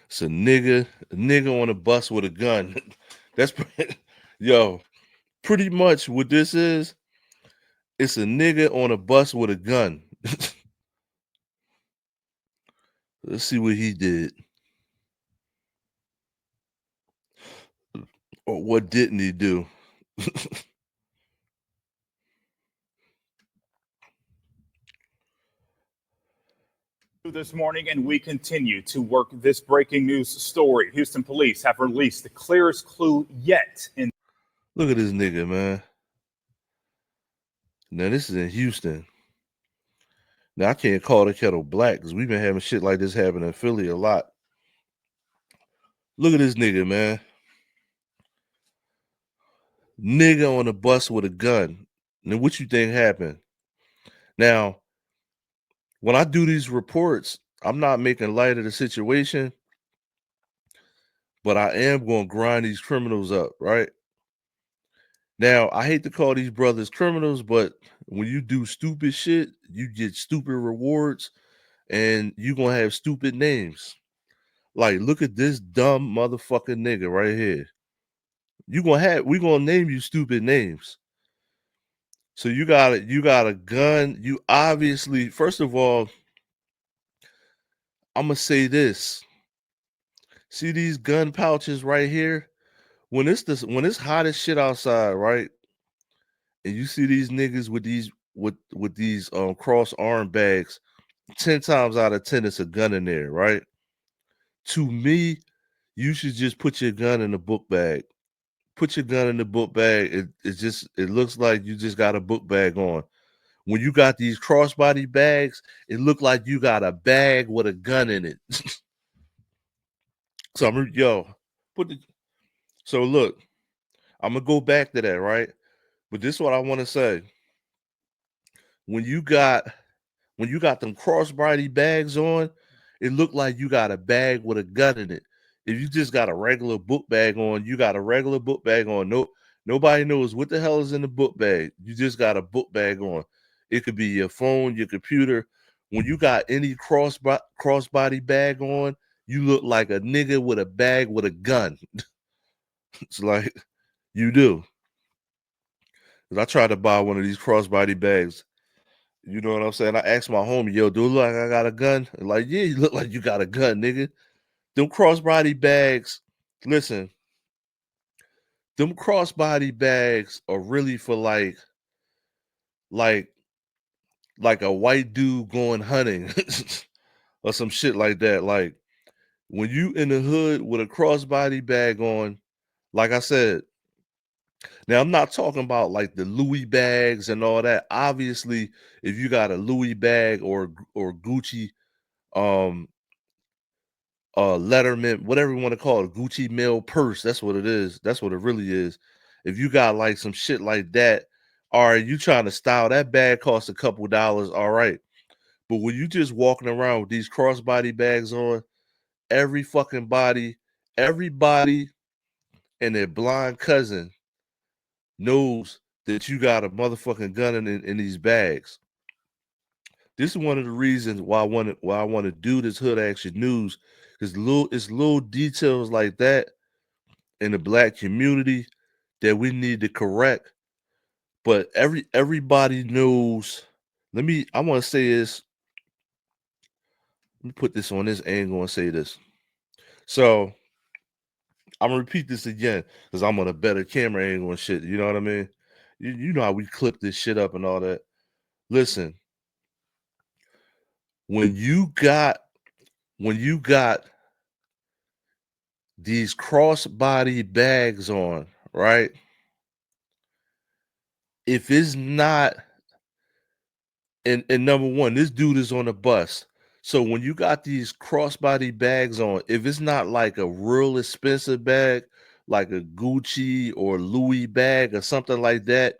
It's a nigga on a bus with a gun. That's yo, pretty much what this is. It's a nigga on a bus with a gun. Let's see what he did. Or what didn't he do? This morning, and we continue to work this breaking news story. Houston police have released the clearest clue yet in. Look at this nigga, man. Now this is in Houston. Now I can't call the kettle black because we've been having shit like this happen in Philly a lot. Look at this nigga, man. Nigga on the bus with a gun. Now what you think happened? Now, when I do these reports, I'm not making light of the situation, but I am going to grind these criminals up, right? Now, I hate to call these brothers criminals, but when you do stupid shit, you get stupid rewards and you're going to have stupid names. Like, look at this dumb motherfucking nigga right here. We're going to name you stupid names. So you got a gun. You obviously, first of all, I'm going to say this. See these gun pouches right here? When it's hot as shit outside, right? And you see these niggas with these cross arm bags, 10 times out of 10 it's a gun in there, right? To me, you should just put your gun in the book bag. Put your gun in the book bag. It looks like you just got a book bag on. When you got these crossbody bags, it look like you got a bag with a gun in it. So so look, I'm gonna go back to that, right? But this is what I want to say. When you got them crossbody bags on, it looked like you got a bag with a gun in it. If you just got a regular book bag on, you got a regular book bag on. Nobody knows what the hell is in the book bag. You just got a book bag on. It could be your phone, your computer. When you got any crossbody bag on, you look like a nigga with a bag with a gun. It's like you do. Cause I tried to buy one of these crossbody bags. You know what I'm saying? I asked my homie, yo, do it look like I got a gun? Like, yeah, you look like you got a gun, nigga. Them crossbody bags, listen, them crossbody bags are really for like, like a white dude going hunting or some shit like that. Like, when you in the hood with a crossbody bag on, like I said, now I'm not talking about like the Louis bags and all that. Obviously, if you got a Louis bag or Gucci um Letterman, whatever you want to call it, Gucci Mail purse. That's what it is. That's what it really is. If you got like some shit like that, all right, you trying to style that bag costs a couple dollars, all right. But when you just walking around with these crossbody bags on, every fucking body, everybody and their blind cousin knows that you got a motherfucking gun in these bags. This is one of the reasons why I want to do this hood action news, because it's little details like that in the black community that we need to correct. But everybody knows. I want to say this. Let me put this on this angle and say this. So I'm gonna repeat this again because I'm on a better camera angle and shit. You know what I mean? You know how we clip this shit up and all that. Listen, when you got when you got these crossbody bags on, right? If it's not, and number one, this dude is on a bus. So when you got these crossbody bags on, if it's not like a real expensive bag, like a Gucci or Louis bag or something like that,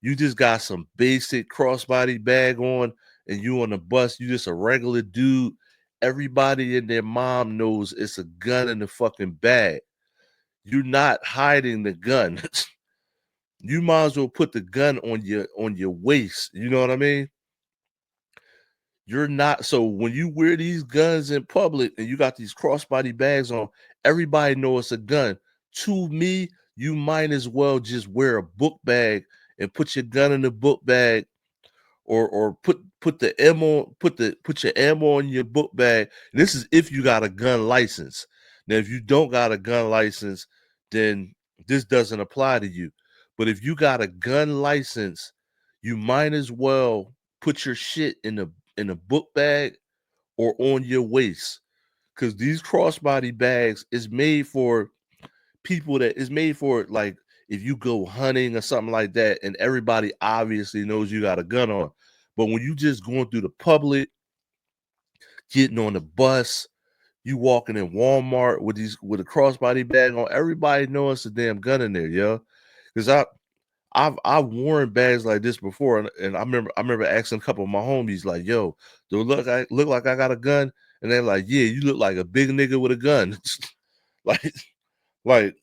you just got some basic crossbody bag on and you on the bus, you just a regular dude. Everybody and their mom knows it's a gun in the fucking bag. You're not hiding the gun. You might as well put the gun on your waist. You know what I mean? you're not. So when you wear these guns in public and you got these crossbody bags on, everybody know it's a gun. To me, you might as well just wear a book bag and put your gun in the book bag, or put the ammo, put your ammo in your book bag. This is if you got a gun license. Now, if you don't got a gun license, then this doesn't apply to you. But if you got a gun license, you might as well put your shit in a book bag or on your waist, because these crossbody bags is made for people, that is made for, like, if you go hunting or something like that and everybody obviously knows you got a gun on. But when you just going through the public, getting on the bus, you walking in Walmart with a crossbody bag on, everybody knows it's a damn gun in there, yo. Because I've worn bags like this before, and I remember asking a couple of my homies, like, yo, do I look like I got a gun? And they're like, yeah, you look like a big nigga with a gun. like like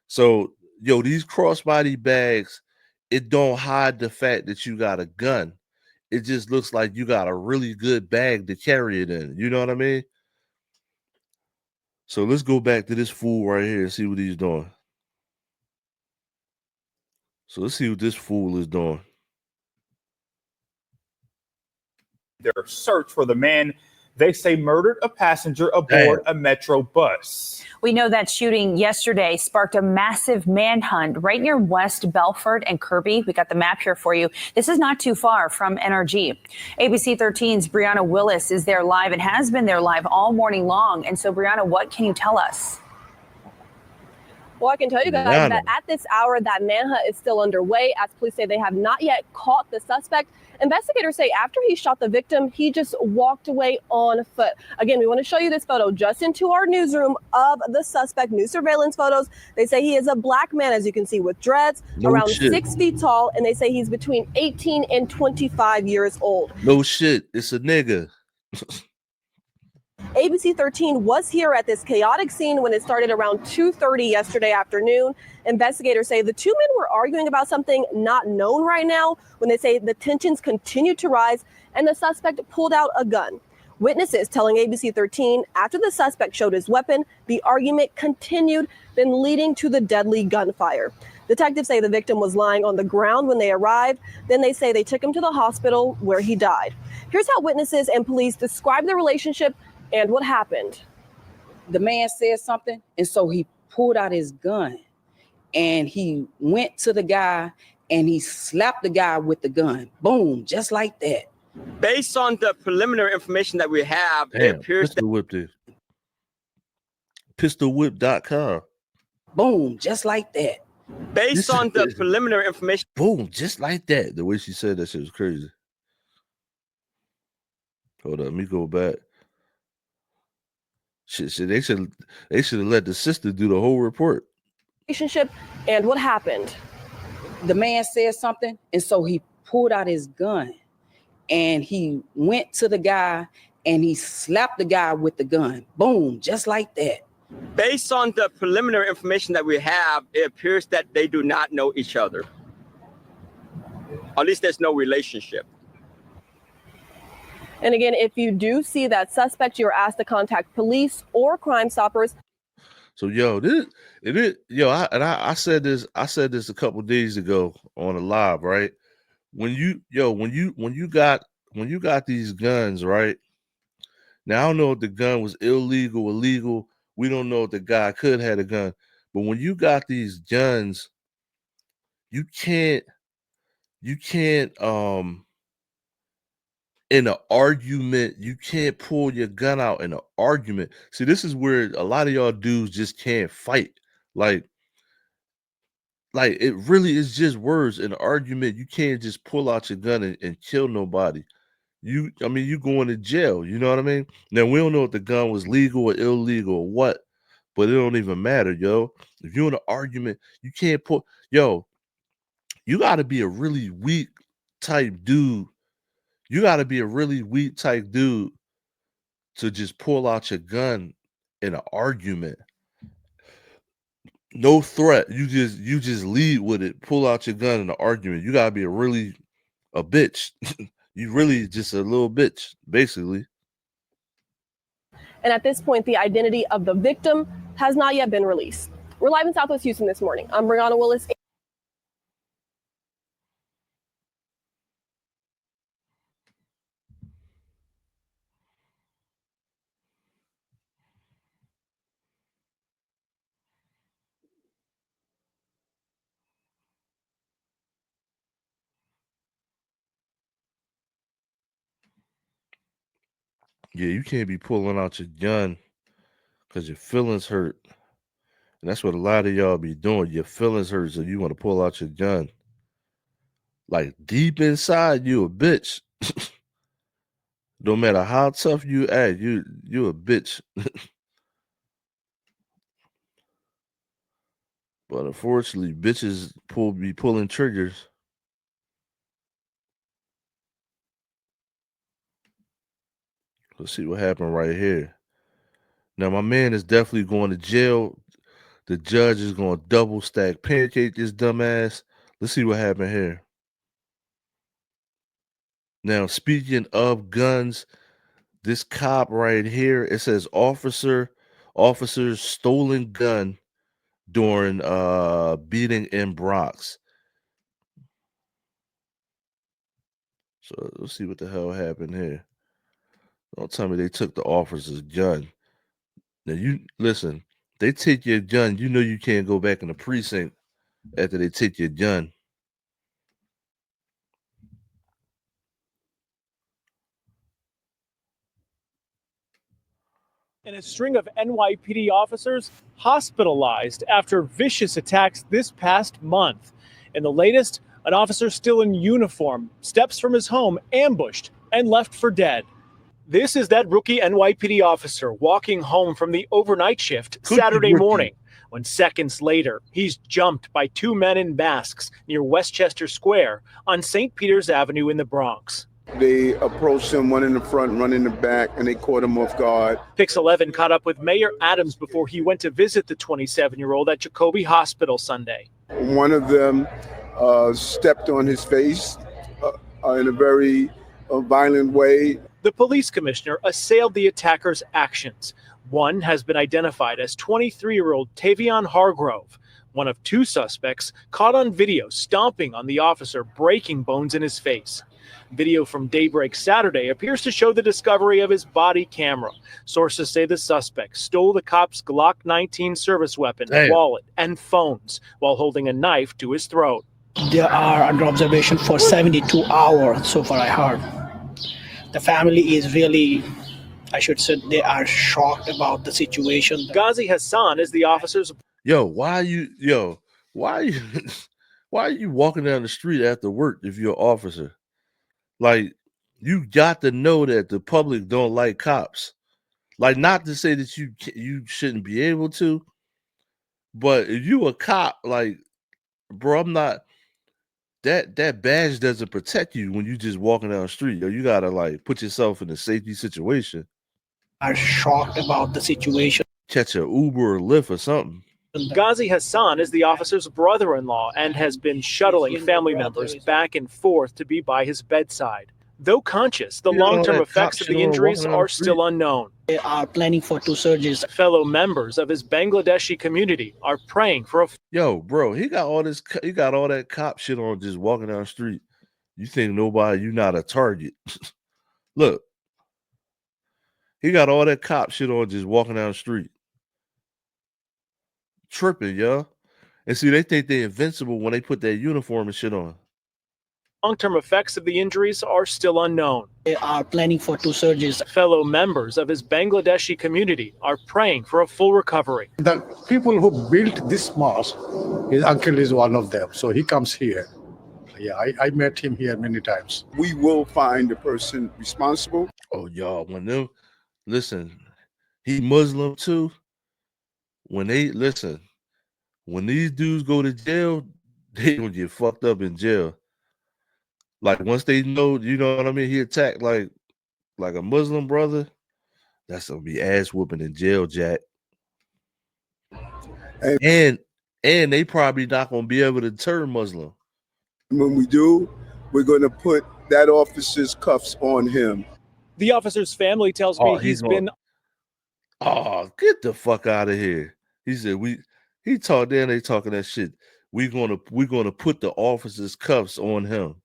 So, yo, these crossbody bags, it don't hide the fact that you got a gun. It just looks like you got a really good bag to carry it in. You know what I mean? So let's go back to this fool right here and see what he's doing. So let's see what this fool is doing. Their search for the man they say murdered a passenger aboard a Metro bus. We know that shooting yesterday sparked a massive manhunt right near West Belford and Kirby. We got the map here for you. This is not too far from NRG. ABC 13's Brianna Willis is there live and has been there live all morning long. And so, Brianna, what can you tell us? Well, I can tell you guys that at this hour, that manhunt is still underway, as police say they have not yet caught the suspect. Investigators say after he shot the victim, he just walked away on foot. Again, we want to show you this photo just into our newsroom of the suspect, new surveillance photos. They say he is a black man, as you can see, with dreads, around 6 feet tall, and they say he's between 18 and 25 years old. No shit, it's a nigga. ABC 13 was here at this chaotic scene when it started around 2:30 yesterday afternoon. Investigators say the two men were arguing about something not known right now when they say the tensions continued to rise and the suspect pulled out a gun. Witnesses telling ABC 13 after the suspect showed his weapon, the argument continued, then leading to the deadly gunfire. Detectives say the victim was lying on the ground when they arrived. Then they say they took him to the hospital where he died. Here's how witnesses and police describe the relationship and what happened. The man said something, and so he pulled out his gun and he went to the guy and he slapped the guy with the gun. Boom, just like that. Based on the preliminary information that we have, it appears Pistol Whip this. Pistolwhip.com. Boom, just like that. Based on the preliminary information. Boom, just like that. The way she said that shit was crazy. Hold up, let me go back. Shit, they should have let the sister do the whole report. Relationship and what happened. The man said something, and so he pulled out his gun and he went to the guy and he slapped the guy with the gun. Boom, just like that. Based on the preliminary information that we have, it appears that they do not know each other. At least there's no relationship. And again, if you do see that suspect, you're asked to contact police or Crime Stoppers. So, yo, I said this a couple days ago on a live, right? When you got these guns, right? Now, I don't know if the gun was illegal or legal. We don't know if the guy could have a gun. But when you got these guns, you can't in an argument, you can't pull your gun out in an argument. See, this is where a lot of y'all dudes just can't fight. Like it really is just words. In an argument, you can't just pull out your gun and kill nobody. You going to jail. You know what I mean? Now, we don't know if the gun was legal or illegal or what, but it don't even matter, yo. If you're in an argument, you can't pull. Yo, you got to be a really weak type dude. You got to be a really weak type dude to just pull out your gun in an argument. No threat. You just lead with it. Pull out your gun in an argument. You got to be a bitch. You really just a little bitch, basically. And at this point, the identity of the victim has not yet been released. We're live in Southwest Houston this morning. I'm Brianna Willis. Yeah, you can't be pulling out your gun because your feelings hurt. And that's what a lot of y'all be doing. Your feelings hurt, so you want to pull out your gun. Like deep inside, you a bitch. No matter how tough you act, you a bitch. But unfortunately, bitches be pulling triggers. Let's see what happened right here. Now, my man is definitely going to jail. The judge is going to double stack pancake this dumbass. Let's see what happened here. Now, speaking of guns, this cop right here, it says officer's stolen gun during beating in Bronx. So let's see what the hell happened here. Don't tell me they took the officer's gun. Now you listen, they take your gun, you know you can't go back in the precinct after they take your gun. And a string of NYPD officers hospitalized after vicious attacks this past month. In the latest, an officer still in uniform steps from his home, ambushed, and left for dead. This is that rookie NYPD officer walking home from the overnight shift Saturday morning, when seconds later, he's jumped by two men in masks near Westchester Square on St. Peter's Avenue in the Bronx. They approached him, one in the front, one in the back, and they caught him off guard. Pix 11 caught up with Mayor Adams before he went to visit the 27-year-old at Jacoby Hospital Sunday. One of them stepped on his face in a very violent way. The police commissioner assailed the attacker's actions. One has been identified as 23-year-old Tavion Hargrove, one of two suspects caught on video stomping on the officer, breaking bones in his face. Video from daybreak Saturday appears to show the discovery of his body camera. Sources say the suspect stole the cop's Glock 19 service weapon, wallet, and phones while holding a knife to his throat. They are under observation for 72 hours, so far I heard. The family is really, I should say, they are shocked about the situation. Ghazi Hassan is the officer's. Why are you walking down the street after work if you're an officer? Like, you got to know that the public don't like cops. Like, not to say that you shouldn't be able to, but if you a cop, like, bro, I'm not. That badge doesn't protect you when you just walking down the street. You gotta like put yourself in a safety situation. Are shocked about the situation. Catch an Uber or Lyft or something. Ghazi Hassan is the officer's brother-in-law and has been shuttling family members back and forth to be by his bedside. Though conscious, the long-term effects of the injuries are still unknown. They are planning for 2 surgeries. Fellow members of his Bangladeshi community are praying for a... Bro, he got all that cop shit on just walking down the street. You think you not a target. Look, he got all that cop shit on just walking down the street. Tripping, yo. And see, they think they're invincible when they put that uniform and shit on. Long-term effects of the injuries are still unknown. They are planning for 2 surgeries. Fellow members of his Bangladeshi community are praying for a full recovery. The people who built this mosque, his uncle is one of them, so he comes here. Yeah, I met him here many times. We will find the person responsible. Oh, y'all, listen, he Muslim too. When these dudes go to jail, they gonna get fucked up in jail. Like once they know, you know what I mean, he attacked like a Muslim brother, that's gonna be ass whooping in jail, Jack. And they probably not gonna be able to turn Muslim. When we do, we're gonna put that officer's cuffs on him. The officer's family tells me he's been. Oh, get the fuck out of here. He said they talking that shit. We're gonna put the officer's cuffs on him.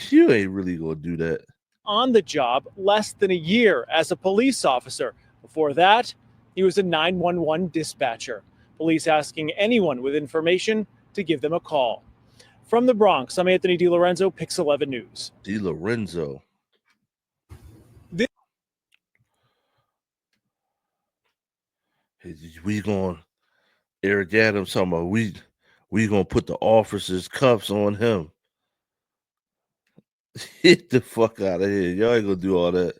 You ain't really gonna do that. On the job less than a year as a police officer. Before that, he was a 911 dispatcher. Police asking anyone with information to give them a call. From the Bronx, I'm Anthony DiLorenzo, Pix 11 News. DiLorenzo. We going Eric Adams talking about we gonna put the officer's cuffs on him. Get the fuck out of here. Y'all ain't gonna do all that.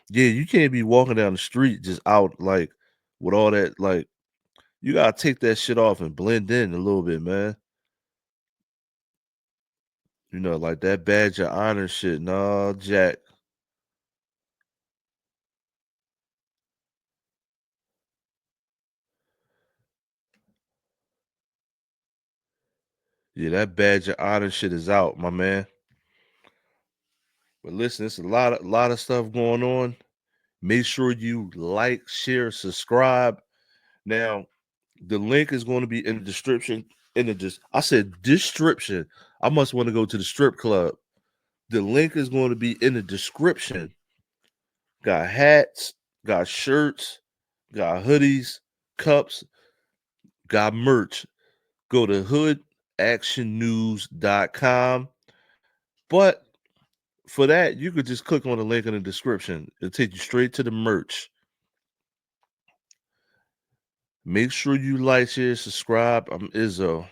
Yeah, you can't be walking down the street just out like with all that. Like, you gotta take that shit off and blend in a little bit, man. You know, like that badge of honor shit. Nah, Jack. Yeah, that badge of honor shit is out, my man. But listen, it's a lot of stuff going on. Make sure you like, share, subscribe. Now, the link is going to be in the description. I said description. I must want to go to the strip club. The link is going to be in the description. Got hats, got shirts, got hoodies, cups, got merch. Go to hoodactionnews.com. But for that, you could just click on the link in the description. It'll take you straight to the merch. Make sure you like, share, subscribe. I'm Izzo.